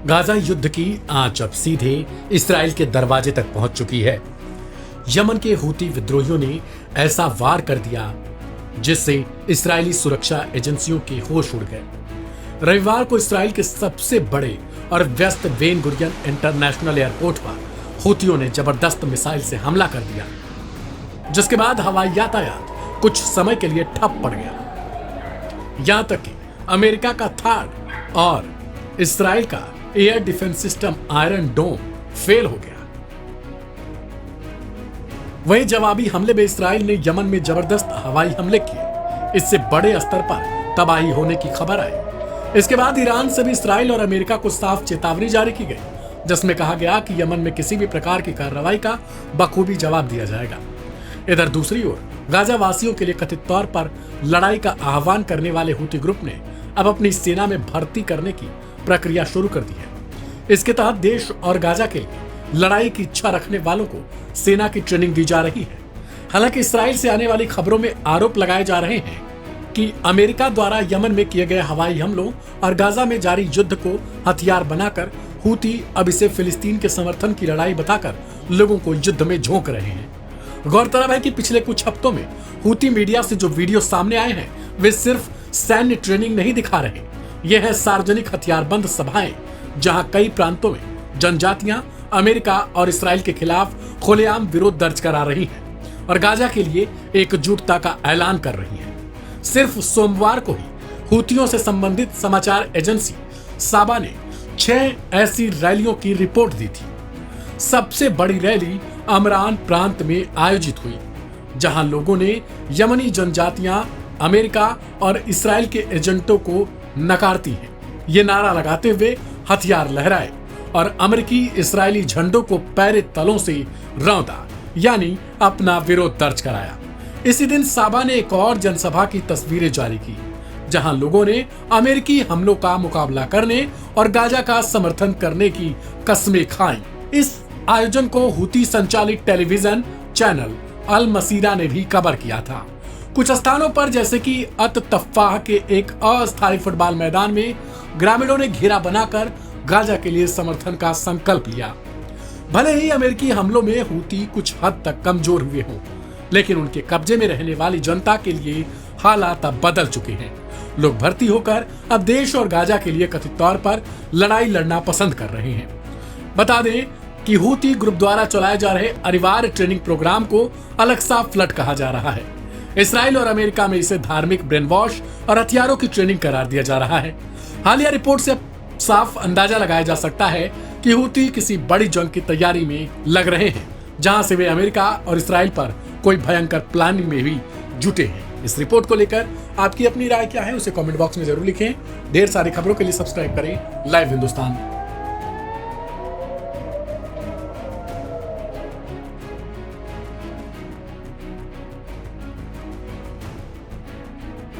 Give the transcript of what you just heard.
Gaza युद्ध की आंच अब सीधे इस्राएल के दरवाजे तक पहुंच चुकी है। यमन के हूती विद्रोहियों ने ऐसा वार कर दिया जिससे इस्राएली सुरक्षा एजेंसियों के होश उड़ गए। रविवार को इस्राएल के सबसे बड़े और व्यस्त बेन गुरियन इंटरनेशनल एयरपोर्ट पर हूतियों ने जबरदस्त मिसाइल से हमला कर दिया, जिसके बाद हवाई यातायात कुछ समय के लिए ठप पड़ गया। यहां तक कि अमेरिका का थर्ड और इस्राएल का एयर डिफेंस सिस्टम आयरन डोम फेल हो गया। वहीं जवाबी हमले में इस्राएल ने यमन में जबरदस्त हवाई हमले किए। इससे बड़े स्तर पर तबाही होने की खबर आई। इसके बाद ईरान से भी इस्राएल और अमेरिका को साफ चेतावनी जारी की गई, जिसमें कहा गया कि यमन में किसी भी प्रकार की कार्रवाई का बखूबी जवाब दिया जाएगा। इधर दूसरी ओर गाजा वासियों के लिए कथित तौर पर लड़ाई का आह्वान करने वाले हूती ग्रुप ने अब अपनी सेना में भर्ती करने की प्रक्रिया शुरू कर दी है। इसके तहत देश और गाजा के लिए लड़ाई की इच्छा रखने वालों को सेना की ट्रेनिंग दी जा रही है। हालांकि इस्राएल से आने वाली खबरों में आरोप लगाए जा रहे हैं कि अमेरिका द्वारा यमन में किए गए हवाई हमलों और गाजा में जारी युद्ध को हथियार बनाकर हूती अब इसे फिलिस्तीन के समर्थन की लड़ाई बताकर लोगों को युद्ध में झोंक रहे हैं। गौरतलब है कि पिछले कुछ हफ्तों में हूती मीडिया से जो वीडियो सामने आए हैं वे सिर्फ सैन्य ट्रेनिंग नहीं दिखा रहे। यह है सार्वजनिक हथियारबंद सभाएं, जहां कई प्रांतों में जनजातियां अमेरिका और इस्राएल के खिलाफ खुलेआम विरोध दर्ज करा रही हैं और गाजा के लिए एकजुटता का ऐलान कर रही हैं। सिर्फ सोमवार को ही हूतियों से संबंधित समाचार एजेंसी साबा ने 6 ऐसी रैलियों की रिपोर्ट दी थी। सबसे बड़ी रैली अमरान प्रांत में आयोजित हुई, जहां लोगों ने यमनी जनजातियां अमेरिका और इस्राएल के एजेंटों को नकारती हैं ये नारा लगाते हुए हथियार लहराए और अमेरिकी इस्राएली झंडों को पैरे तलों से रौंदा, यानी अपना विरोध दर्ज कराया। इसी दिन साबा ने एक और जनसभा की तस्वीरें जारी की, जहां लोगों ने अमेरिकी हमलों का मुकाबला करने और गाजा का समर्थन करने की कस्में खाई। इस आयोजन को हूती संचालित टेलीविजन चैनल अल मसीरा ने भी कवर किया था। कुछ स्थानों पर जैसे कि अत तफ्फाह के एक अस्थायी फुटबॉल मैदान में ग्रामीणों ने घेरा बनाकर गाजा के लिए समर्थन का संकल्प लिया। भले ही अमेरिकी हमलों में हूती कुछ हद तक कमजोर हुए हों, लेकिन उनके कब्जे में रहने वाली जनता के लिए हालात अब बदल चुके हैं। लोग भर्ती होकर अब देश और गाजा के लिए कथित तौर पर लड़ाई लड़ना पसंद कर रहे हैं। बता दें कि हूती ग्रुप द्वारा चलाए जा रहे अनिवार्य ट्रेनिंग प्रोग्राम को अलग सा फ्लड कहा जा रहा है। इस्राएल और अमेरिका में इसे धार्मिक ब्रेन वॉश और हथियारों की ट्रेनिंग करार दिया जा रहा है। हालिया रिपोर्ट से साफ अंदाजा लगाया जा सकता है कि हूती किसी बड़ी जंग की तैयारी में लग रहे हैं, जहां से वे अमेरिका और इस्राएल पर कोई भयंकर प्लानिंग में भी जुटे हैं। इस रिपोर्ट को लेकर आपकी अपनी राय क्या है उसे कमेंट बॉक्स में जरूर लिखें। ढेर सारी खबरों के लिए सब्सक्राइब करें लाइव हिंदुस्तान।